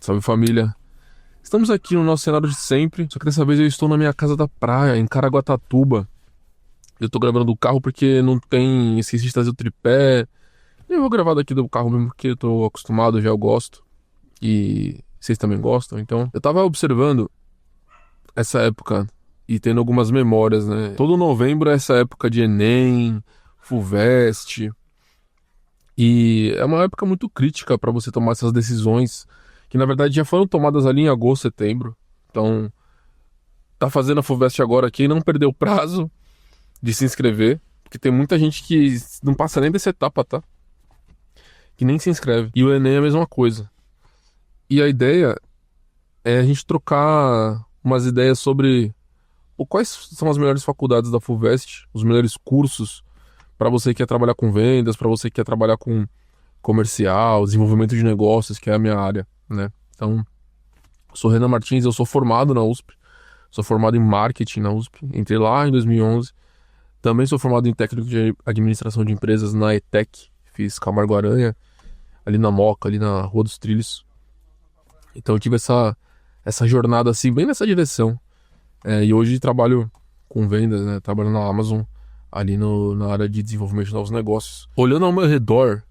Salve família. Estamos aqui no nosso cenário de sempre, só que dessa vez eu estou na minha casa da praia, em Caraguatatuba. Eu tô gravando do carro porque não tem... esqueci de trazer o tripé. Eu vou gravar daqui do carro mesmo porque eu tô acostumado, já eu gosto. E vocês também gostam, então... Eu tava observando essa época e tendo algumas memórias, né? Todo novembro é essa época de Enem, Fuvest. E é uma época muito crítica para você tomar essas decisões, que na verdade já foram tomadas ali em agosto, setembro. Então, tá fazendo a FUVEST agora, quem não perdeu o prazo de se inscrever, porque tem muita gente que não passa nem dessa etapa, tá? Que nem se inscreve. E o Enem é a mesma coisa. E a ideia é a gente trocar umas ideias sobre quais são as melhores faculdades da FUVEST, os melhores cursos para você que quer trabalhar com vendas, para você que quer trabalhar com comercial, desenvolvimento de negócios, que é a minha área, né? Então, eu sou Renan Martins, eu sou formado na USP, sou formado em marketing na USP, entrei lá em 2011. Também sou formado em técnico de administração de empresas na ETEC, fiz Camargo Aranha, ali na Moca, ali na Rua dos Trilhos. Então eu tive essa jornada assim, bem nessa direção. E hoje trabalho com vendas, né? Trabalho na Amazon, ali na área de desenvolvimento de novos negócios. Olhando ao meu redor,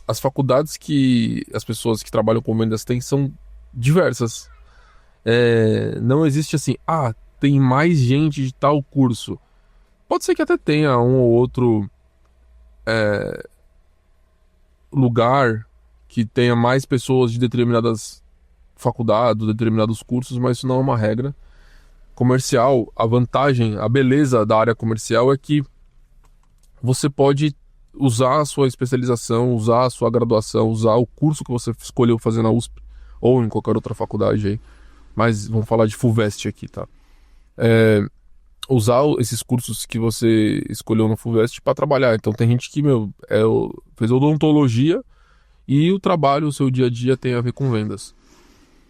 as faculdades que as pessoas que trabalham com vendas têm são diversas. Não existe assim, tem mais gente de tal curso. Pode ser que até tenha um ou outro lugar que tenha mais pessoas de determinadas faculdades, determinados cursos, mas isso não é uma regra. Comercial, a vantagem, a beleza da área comercial é que você pode usar a sua especialização, usar a sua graduação, usar o curso que você escolheu fazer na USP ou em qualquer outra faculdade aí. Mas vamos falar de FUVEST aqui, tá? Usar esses cursos que você escolheu na FUVEST para trabalhar. Então tem gente que, fez odontologia e o trabalho, o seu dia a dia tem a ver com vendas.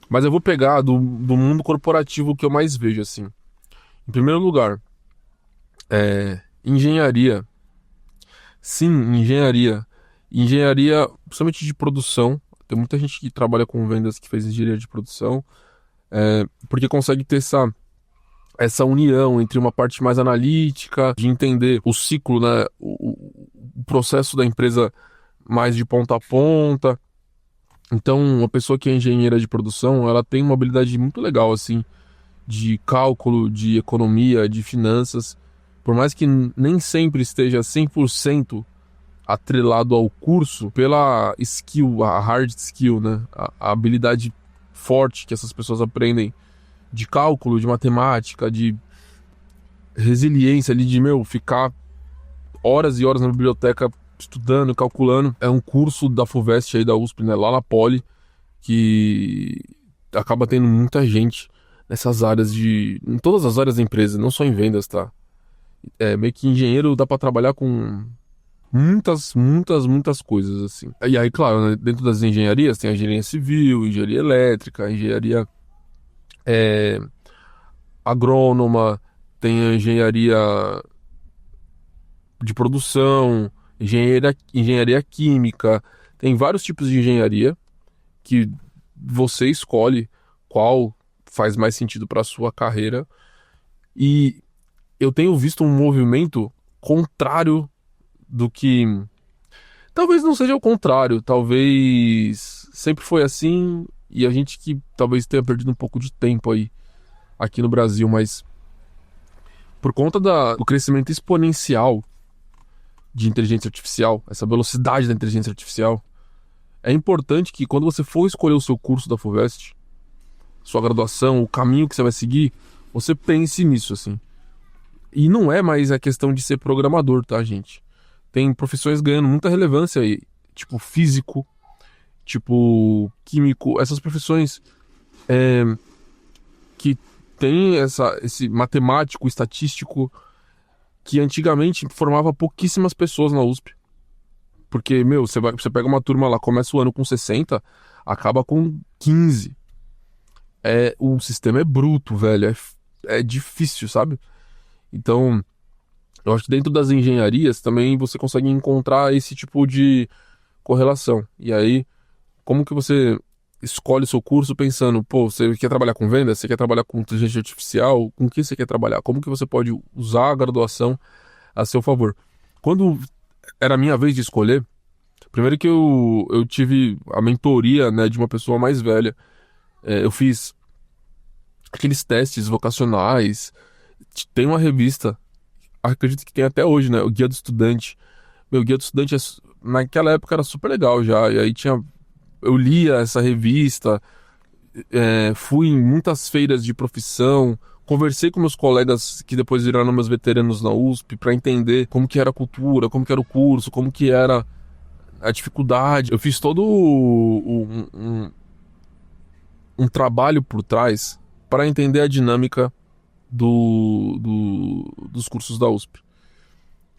Mas eu vou pegar do mundo corporativo que eu mais vejo, assim. Em primeiro lugar, engenharia. Sim, engenharia. Engenharia, principalmente de produção. Tem muita gente que trabalha com vendas que fez engenharia de produção, porque consegue ter essa união entre uma parte mais analítica, de entender o ciclo, né, o processo da empresa mais de ponta a ponta. Então, uma pessoa que é engenheira de produção, ela tem uma habilidade muito legal, assim, de cálculo, de economia, de finanças. Por mais que nem sempre esteja 100% atrelado ao curso, pela skill, a hard skill, né, a habilidade forte que essas pessoas aprendem de cálculo, de matemática, de resiliência ali, de, ficar horas e horas na biblioteca estudando, calculando. É um curso da FUVEST aí da USP, né, lá na Poli, que acaba tendo muita gente nessas áreas em todas as áreas da empresa, não só em vendas, tá? Meio que engenheiro dá pra trabalhar com muitas coisas, assim. E aí, claro, né, dentro das engenharias tem a engenharia civil, engenharia elétrica, engenharia agrônoma, tem a engenharia de produção, engenharia química, tem vários tipos de engenharia que você escolhe qual faz mais sentido para a sua carreira. E eu tenho visto um movimento contrário do que... Talvez não seja o contrário, talvez sempre foi assim e a gente que talvez tenha perdido um pouco de tempo aí aqui no Brasil, mas por conta do crescimento exponencial de inteligência artificial, essa velocidade da inteligência artificial, é importante que quando você for escolher o seu curso da FUVEST, sua graduação, o caminho que você vai seguir, você pense nisso, assim. E não é mais a questão de ser programador, tá, gente? Tem profissões ganhando muita relevância aí, tipo físico, tipo químico, essas profissões que tem esse matemático, estatístico, que antigamente formava pouquíssimas pessoas na USP. Porque, você pega uma turma lá, começa o ano com 60, acaba com 15. O sistema é bruto, velho. É difícil, sabe? Então, eu acho que dentro das engenharias também você consegue encontrar esse tipo de correlação. E aí, como que você escolhe o seu curso pensando, pô, você quer trabalhar com venda? Você quer trabalhar com inteligência artificial? Com o que você quer trabalhar? Como que você pode usar a graduação a seu favor? Quando era a minha vez de escolher, primeiro que eu tive a mentoria, né, de uma pessoa mais velha. Eu fiz aqueles testes vocacionais. Tem uma revista, acredito que tem até hoje, né, o Guia do Estudante. Meu, Guia do Estudante, naquela época era super legal já, e aí eu lia essa revista, fui em muitas feiras de profissão, conversei com meus colegas que depois viraram meus veteranos na USP para entender como que era a cultura, como que era o curso, como que era a dificuldade. Eu fiz todo um trabalho por trás para entender a dinâmica dos cursos da USP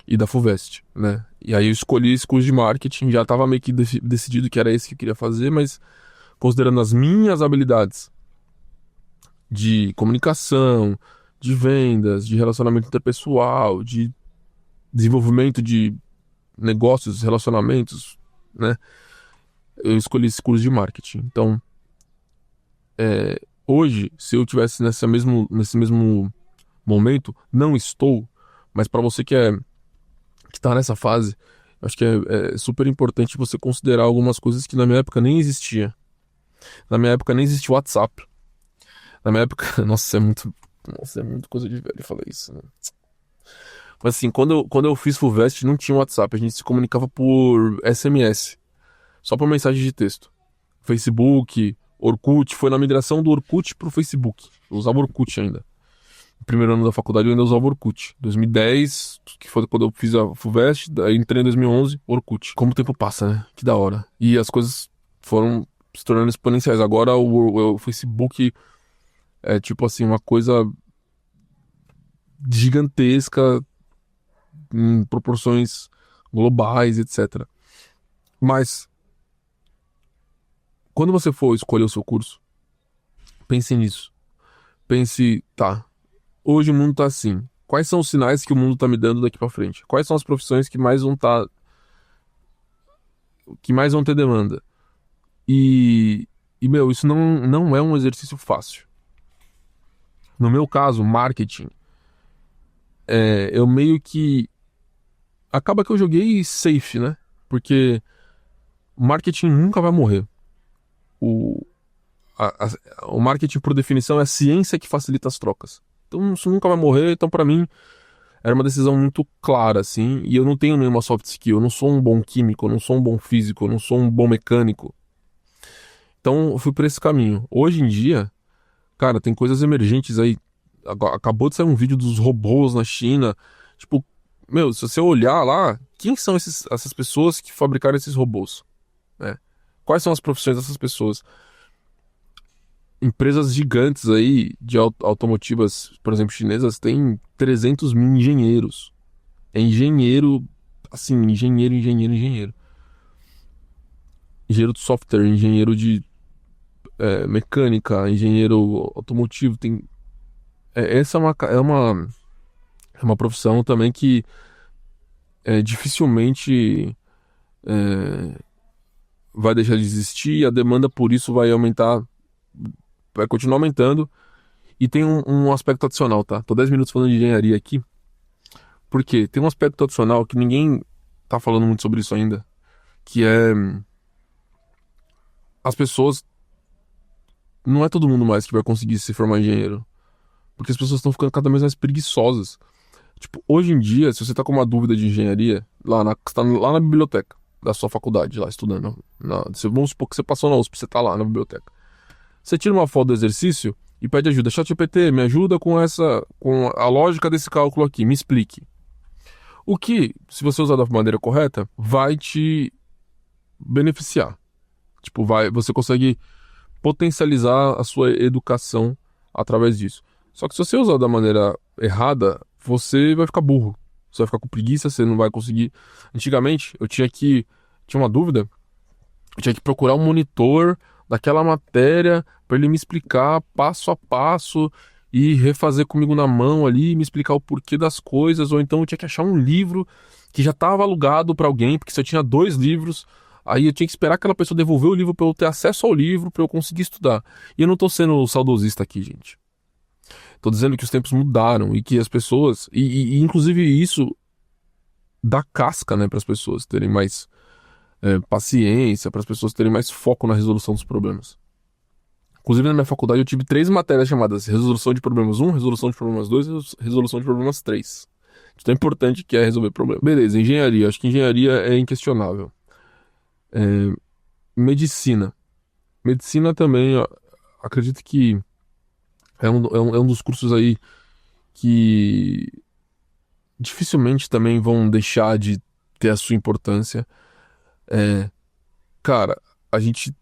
e da FUVEST, né? E aí eu escolhi esse curso de marketing, já estava meio que decidido que era esse que eu queria fazer, mas considerando as minhas habilidades de comunicação, de vendas, de relacionamento interpessoal, de desenvolvimento de negócios, relacionamentos, né? Eu escolhi esse curso de marketing. Então, hoje, se eu tivesse nesse mesmo momento, não estou, mas para você que tá nessa fase, eu acho que é super importante você considerar algumas coisas que na minha época nem existia. Na minha época nem existia o WhatsApp. Na minha época, nossa, é muito coisa de velho falar isso, né? Mas assim, quando eu fiz FUVEST, não tinha WhatsApp, a gente se comunicava por SMS, só por mensagem de texto. Facebook, Orkut, foi na migração do Orkut pro Facebook. Eu usava Orkut ainda. No primeiro ano da faculdade eu ainda usava Orkut. 2010, que foi quando eu fiz a FUVEST, daí entrei em 2011, Orkut. Como o tempo passa, né? Que da hora. E as coisas foram se tornando exponenciais. Agora o Facebook é tipo assim, uma coisa gigantesca em proporções globais, etc. Mas quando você for escolher o seu curso, pense nisso. Pense, tá, hoje o mundo tá assim. Quais são os sinais que o mundo tá me dando daqui pra frente? Quais são as profissões que mais vão ter demanda? Meu, isso não é um exercício fácil. No meu caso, marketing, eu meio que acaba que eu joguei safe, né? Porque marketing nunca vai morrer. O, o marketing, por definição, é a ciência que facilita as trocas. Então, isso nunca vai morrer. Então, pra mim, era uma decisão muito clara, assim. E eu não tenho nenhuma soft skill. Eu não sou um bom químico, eu não sou um bom físico, eu não sou um bom mecânico. Então, eu fui por esse caminho. Hoje em dia, cara, tem coisas emergentes aí. Acabou de sair um vídeo dos robôs na China. Tipo, meu, se você olhar lá, quem são essas pessoas que fabricaram esses robôs? Né? Quais são as profissões dessas pessoas? Empresas gigantes aí de automotivas, por exemplo, chinesas, têm 300 mil engenheiros. É engenheiro, assim, engenheiro. Engenheiro de software, engenheiro de mecânica, engenheiro automotivo. Essa é uma profissão também que dificilmente vai deixar de existir, e a demanda por isso vai aumentar, vai continuar aumentando. E tem um aspecto adicional, tá? Tô 10 minutos falando de engenharia aqui, porque tem um aspecto adicional que ninguém tá falando muito sobre isso ainda, que é as pessoas. Não é todo mundo mais que vai conseguir se formar engenheiro, porque as pessoas estão ficando cada vez mais preguiçosas. Tipo, hoje em dia, se você tá com uma dúvida de engenharia, você tá lá na biblioteca da sua faculdade, lá estudando. Vamos supor que você passou na USP, você tá lá na biblioteca. Você tira uma foto do exercício e pede ajuda. ChatGPT, me ajuda com a lógica desse cálculo aqui, me explique. O que, se você usar da maneira correta, vai te beneficiar. Tipo, você consegue potencializar a sua educação através disso. Só que se você usar da maneira errada, você vai ficar burro. Você vai ficar com preguiça, você não vai conseguir. Antigamente, tinha uma dúvida, eu tinha que procurar um monitor daquela matéria para ele me explicar passo a passo e refazer comigo na mão ali, me explicar o porquê das coisas, ou então eu tinha que achar um livro que já estava alugado para alguém, porque se eu tinha 2 livros Aí eu tinha que esperar aquela pessoa devolver o livro pra eu ter acesso ao livro, pra eu conseguir estudar. E eu não tô sendo saudosista aqui, gente. Tô dizendo que os tempos mudaram e que as pessoas... E inclusive isso dá casca, né, para as pessoas terem mais paciência, para as pessoas terem mais foco na resolução dos problemas. Inclusive, na minha faculdade, eu tive 3 matérias chamadas Resolução de Problemas 1, Resolução de Problemas 2 e Resolução de Problemas 3. De tão importante que é resolver problemas. Beleza, engenharia. Acho que engenharia é inquestionável. Medicina. Medicina também, ó, acredito que é um dos cursos aí que dificilmente também vão deixar de ter a sua importância. Cara, a gente.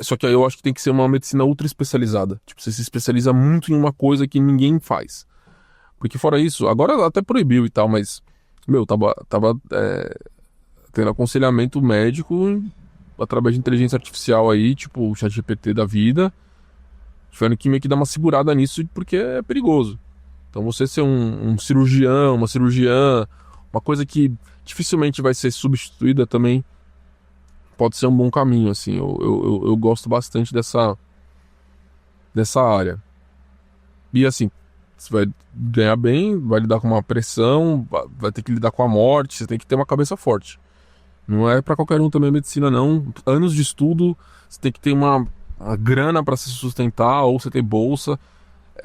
Só que aí eu acho que tem que ser uma medicina ultra especializada. Tipo, você se especializa muito em uma coisa que ninguém faz. Porque fora isso, agora até proibiu e tal, mas, meu, tava tendo aconselhamento médico através de inteligência artificial aí, tipo o ChatGPT da vida. Tiveram que meio que dar uma segurada nisso porque é perigoso. Então você ser um cirurgião, uma cirurgiã, uma coisa que dificilmente vai ser substituída também, pode ser um bom caminho, assim. Eu gosto bastante dessa área. E assim, você vai ganhar bem, vai lidar com uma pressão, vai ter que lidar com a morte, você tem que ter uma cabeça forte. Não é pra qualquer um também a medicina, não. Anos de estudo, você tem que ter uma grana pra se sustentar, ou você ter bolsa.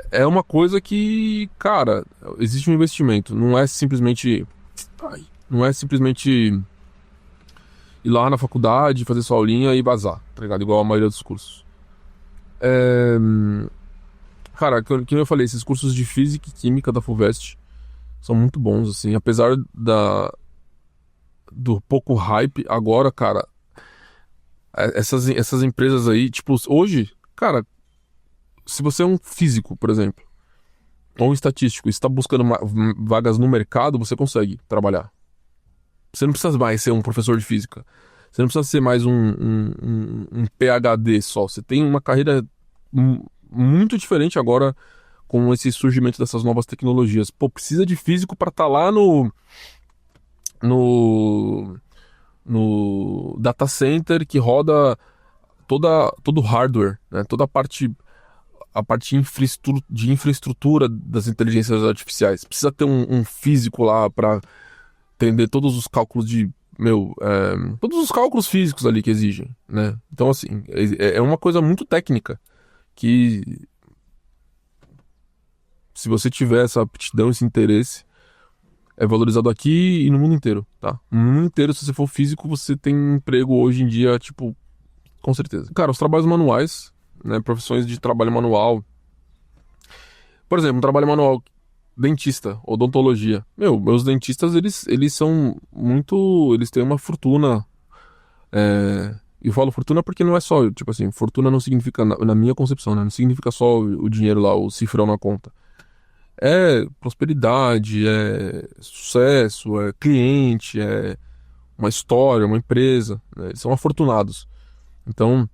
É uma coisa que, cara, existe um investimento. Não é simplesmente. Não é simplesmente ir lá na faculdade, fazer sua aulinha e vazar, tá ligado? Igual a maioria dos cursos. Cara, como eu falei, esses cursos de física e química da FUVEST são muito bons, assim. Apesar do pouco hype, agora, cara, essas empresas aí, tipo, hoje, cara, se você é um físico, por exemplo, ou um estatístico, e está buscando vagas no mercado, você consegue trabalhar. Você não precisa mais ser um professor de física. Você não precisa ser mais um PhD só. Você tem uma carreira muito diferente agora com esse surgimento dessas novas tecnologias. Pô, precisa de físico para estar lá no data center que roda todo o hardware, né? Toda a parte de infraestrutura das inteligências artificiais. Precisa ter um físico lá para entender todos os cálculos todos os cálculos físicos ali que exigem, né? Então, assim, é uma coisa muito técnica que, se você tiver essa aptidão, esse interesse, é valorizado aqui e no mundo inteiro, tá? No mundo inteiro, se você for físico, você tem emprego hoje em dia, tipo, com certeza. Cara, os trabalhos manuais, né? Profissões de trabalho manual. Por exemplo, um trabalho manual, dentista, odontologia. Meus dentistas, eles são muito... Eles têm uma fortuna. Eu falo fortuna porque não é só, tipo assim, fortuna não significa, na minha concepção, né? Não significa só o dinheiro lá, o cifrão na conta. É prosperidade, é sucesso, é cliente, é uma história, uma empresa, né? Eles são afortunados. Então,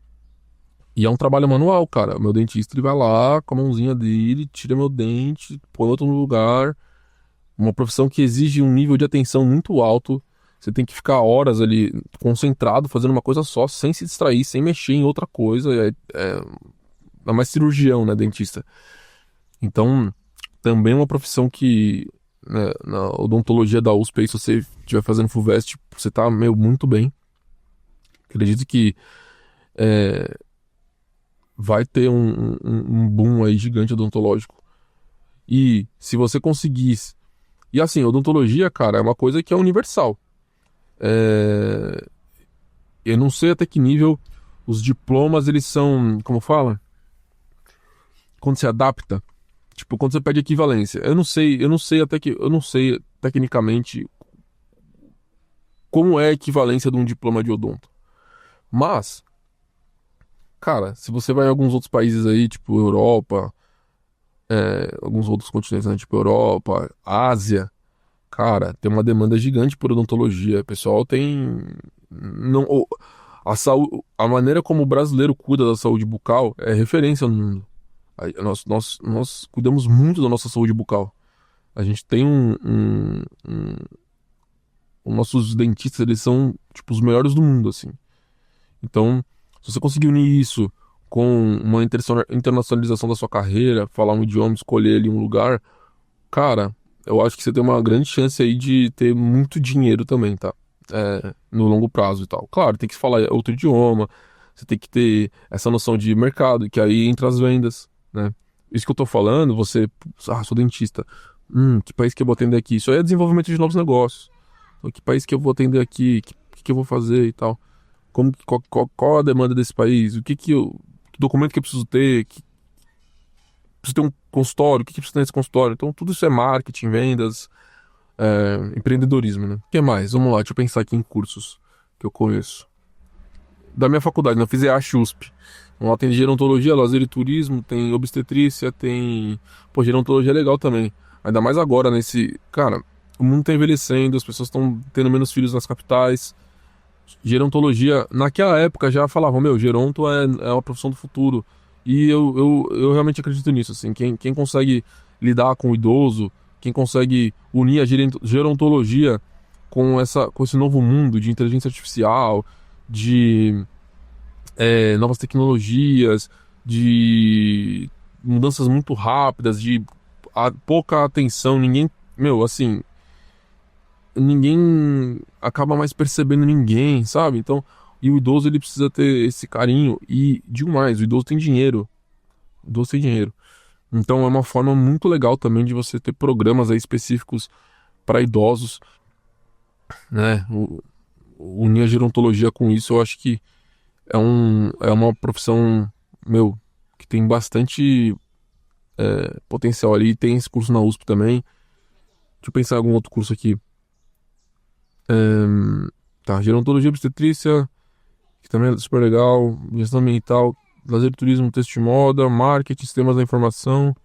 e é um trabalho manual, cara. O meu dentista, ele vai lá com a mãozinha dele, tira meu dente, põe outro no lugar. Uma profissão que exige um nível de atenção muito alto. Você tem que ficar horas ali concentrado, fazendo uma coisa só, sem se distrair, sem mexer em outra coisa. É mais cirurgião, né, dentista. Então, também é uma profissão que, né, na odontologia da USP, aí, se você estiver fazendo FUVEST, você tá, muito bem. Acredito que vai ter um boom aí gigante odontológico. E se você conseguisse... E assim, odontologia, cara, é uma coisa que é universal. Eu não sei até que nível os diplomas, eles são... Como fala? Quando se adapta. Tipo, quando você pede equivalência. Eu não sei tecnicamente como é a equivalência de um diploma de odonto. Mas, cara, se você vai em alguns outros países aí, tipo Europa, alguns outros continentes, né, tipo Europa, Ásia, cara, tem uma demanda gigante por odontologia. O pessoal tem... Não, a maneira como o brasileiro cuida da saúde bucal é referência no mundo. Nós cuidamos muito da nossa saúde bucal. A gente tem os nossos dentistas, eles são, tipo, os melhores do mundo, assim. Então, se você conseguir unir isso com uma internacionalização da sua carreira, falar um idioma, escolher ali um lugar, cara, eu acho que você tem uma grande chance aí de ter muito dinheiro também, tá? No longo prazo e tal. Claro, tem que falar outro idioma, você tem que ter essa noção de mercado, que aí entra as vendas, né? Isso que eu tô falando, você, sou dentista. Que país que eu vou atender aqui? Isso aí é desenvolvimento de novos negócios. Então, que país que eu vou atender aqui? Que eu vou fazer e tal? Qual a demanda desse país? Que documento que eu preciso ter? Preciso ter um consultório? O que preciso ter nesse consultório? Então, tudo isso é marketing, vendas, empreendedorismo, né? O que mais? Vamos lá, deixa eu pensar aqui em cursos que eu conheço. Da minha faculdade, né? Eu fiz EASH USP. Lá tem gerontologia, lazer e turismo, tem obstetrícia, tem... Pô, gerontologia é legal também. Ainda mais agora, nesse... Cara, o mundo tá envelhecendo, as pessoas estão tendo menos filhos nas capitais. Gerontologia, naquela época já falavam, meu, geronto é uma profissão do futuro. E eu realmente acredito nisso, assim. Quem consegue lidar com o idoso, quem consegue unir a gerontologia com esse novo mundo de inteligência artificial, de novas tecnologias, de mudanças muito rápidas, de pouca atenção, meu, assim, ninguém acaba mais percebendo ninguém, sabe? Então, e o idoso ele precisa ter esse carinho e digo mais, o idoso tem dinheiro. O idoso tem dinheiro. Então é uma forma muito legal também de você ter programas aí específicos para idosos, né? Unir a gerontologia com isso, eu acho que é uma profissão, meu, que tem bastante potencial ali. Tem esse curso na USP também. Deixa eu pensar em algum outro curso aqui. Tá, gerontologia, obstetrícia, que também é super legal. Gestão ambiental, lazer e turismo, texto de moda, marketing, sistemas da informação.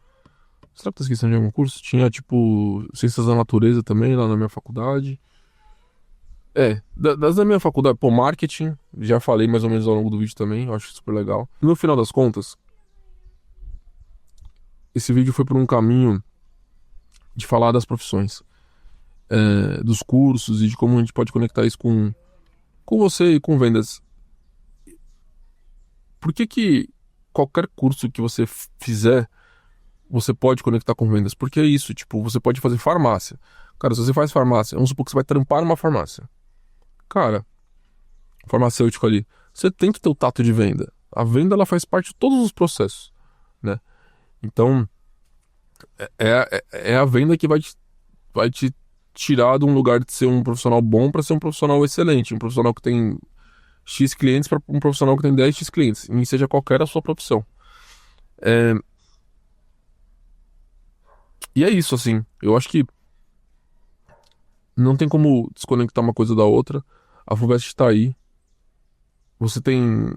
Será que tá esquecendo de algum curso? Tinha, tipo, ciências da natureza também lá na minha faculdade. Das da minha faculdade, pô, marketing, já falei mais ou menos ao longo do vídeo também, eu acho super legal. No final das contas, esse vídeo foi por um caminho de falar das profissões, dos cursos e de como a gente pode conectar isso com você e com vendas. Por que qualquer curso que você fizer, você pode conectar com vendas? Porque é isso, tipo, você pode fazer farmácia. Cara, se você faz farmácia, vamos supor que você vai trampar numa farmácia. Cara, farmacêutico ali, você tem que ter o tato de venda. A venda, ela faz parte de todos os processos, né? Então, é a venda que vai te tirar de um lugar de ser um profissional bom para ser um profissional excelente. Um profissional que tem X clientes para um profissional que tem 10X clientes. E seja qualquer a sua profissão. E é isso, assim. Eu acho que não tem como desconectar uma coisa da outra. A FUVEST está aí. Você tem...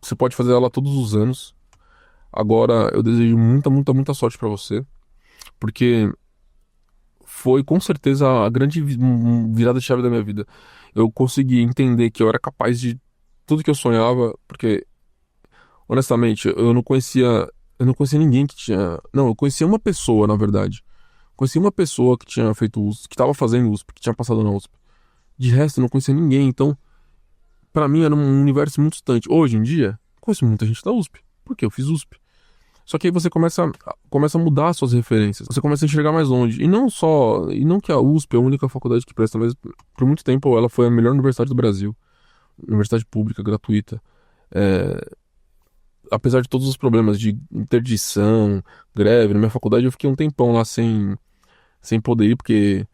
Você pode fazer ela todos os anos. Agora, eu desejo muita, muita, muita sorte para você. Porque foi com certeza a grande virada de chave da minha vida. Eu consegui entender que eu era capaz de tudo que eu sonhava, porque honestamente, eu não conhecia ninguém que tinha, não, eu conhecia uma pessoa, na verdade. Conhecia uma pessoa que tinha feito USP, que estava fazendo USP, que tinha passado na USP. De resto, eu não conhecia ninguém, então pra mim era um universo muito distante. Hoje em dia, conheço muita gente da USP, porque eu fiz USP. Só que aí você começa a mudar as suas referências. Você começa a enxergar mais longe. E não que a USP é a única faculdade que presta, mas por muito tempo ela foi a melhor universidade do Brasil. Universidade pública, gratuita. Apesar de todos os problemas de interdição, greve, na minha faculdade eu fiquei um tempão lá sem poder ir, porque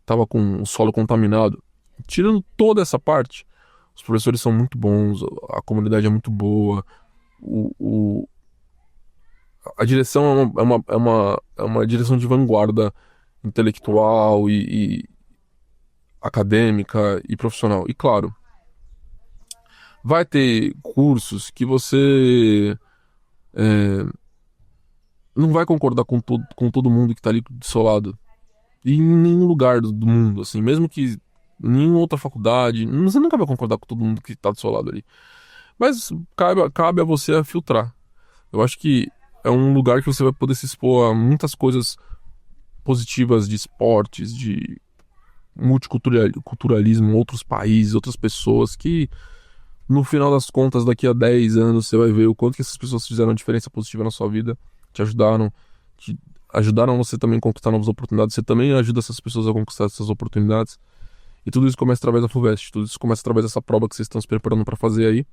tava com o solo contaminado. Tirando toda essa parte, os professores são muito bons, a comunidade é muito boa, a direção é uma direção de vanguarda intelectual e acadêmica e profissional. E claro, vai ter cursos que você não vai concordar com todo mundo que está ali do seu lado. E em nenhum lugar do mundo, assim, mesmo que em nenhuma outra faculdade, você nunca vai concordar com todo mundo que está do seu lado ali. Mas cabe a você a filtrar. Eu acho que é um lugar que você vai poder se expor a muitas coisas positivas de esportes, multiculturalismo, outros países, outras pessoas que, no final das contas, daqui a 10 anos, você vai ver o quanto que essas pessoas fizeram diferença positiva na sua vida, te ajudaram você também a conquistar novas oportunidades, você também ajuda essas pessoas a conquistar essas oportunidades. E tudo isso começa através da FUVEST, tudo isso começa através dessa prova que vocês estão se preparando para fazer aí.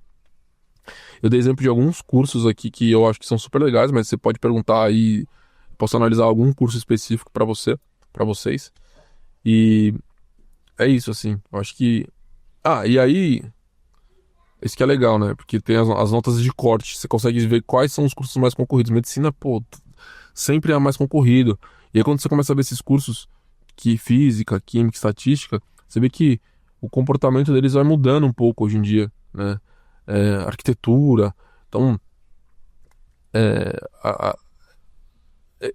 Eu dei exemplo de alguns cursos aqui que eu acho que são super legais, mas você pode perguntar aí, posso analisar algum curso específico para vocês. E é isso, assim. Eu acho que. Ah, e aí. Isso que é legal, né? Porque tem as notas de corte. Você consegue ver quais são os cursos mais concorridos. Medicina, pô, sempre é mais concorrido. E aí quando você começa a ver esses cursos, que física, química, estatística, você vê que o comportamento deles vai mudando um pouco hoje em dia, né? Arquitetura. Então, é, a- a-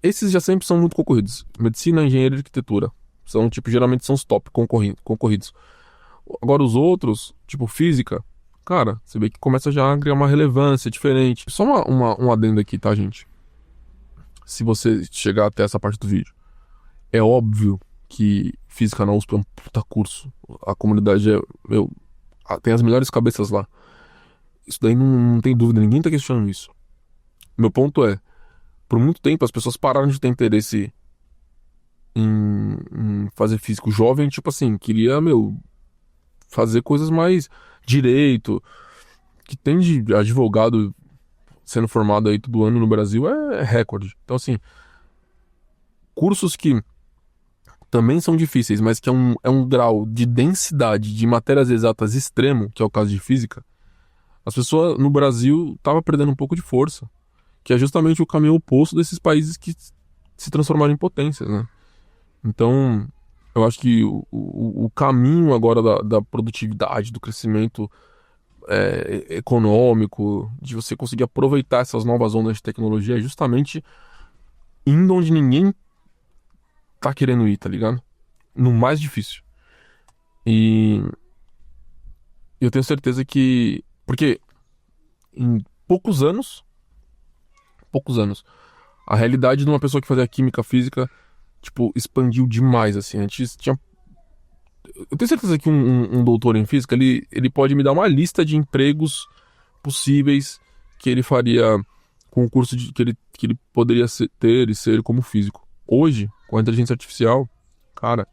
esses já sempre são muito concorridos. Medicina, engenharia e arquitetura. São, tipo, geralmente são os top concorridos. Agora os outros, tipo física, cara, você vê que começa já a criar uma relevância diferente. Só um adendo aqui, tá, gente? Se você chegar até essa parte do vídeo. É óbvio que física na USP é um puta curso. A comunidade tem as melhores cabeças lá. Isso daí não tem dúvida, ninguém tá questionando isso. Meu ponto é, por muito tempo as pessoas pararam de ter interesse em fazer físico jovem, tipo assim, queria, fazer coisas mais direito, que tem de advogado sendo formado aí todo ano no Brasil é recorde. Então, assim, cursos que também são difíceis, mas que é um grau de densidade de matérias exatas extremo, que é o caso de física, as pessoas no Brasil estavam perdendo um pouco de força, que é justamente o caminho oposto desses países que se transformaram em potências, né? Então, eu acho que o caminho agora da produtividade, do crescimento econômico, de você conseguir aproveitar essas novas ondas de tecnologia, é justamente indo onde ninguém tá querendo ir, tá ligado? No mais difícil. E eu tenho certeza que. Porque em poucos anos, a realidade de uma pessoa que fazia química física, tipo, expandiu demais, assim. Antes tinha. Eu tenho certeza que um doutor em física, ele pode me dar uma lista de empregos possíveis que ele faria com o curso que ele poderia ter e ser como físico. Hoje, com a inteligência artificial, cara,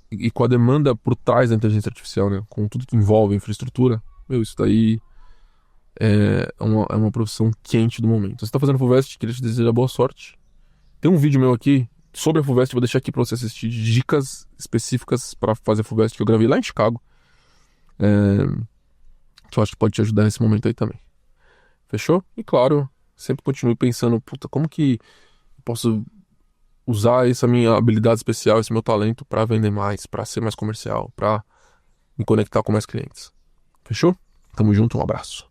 e com a demanda por trás da inteligência artificial, né? Com tudo que envolve infraestrutura, isso daí é uma profissão quente do momento. Você tá fazendo FUVEST, queria te desejar boa sorte. Tem um vídeo meu aqui sobre a FUVEST, vou deixar aqui pra você assistir, de dicas específicas pra fazer FUVEST, que eu gravei lá em Chicago. Que eu acho que pode te ajudar nesse momento aí também. Fechou? E claro, sempre continue pensando, puta, como que eu posso usar essa minha habilidade especial, esse meu talento pra vender mais, pra ser mais comercial, pra me conectar com mais clientes. Fechou? Tamo junto, um abraço.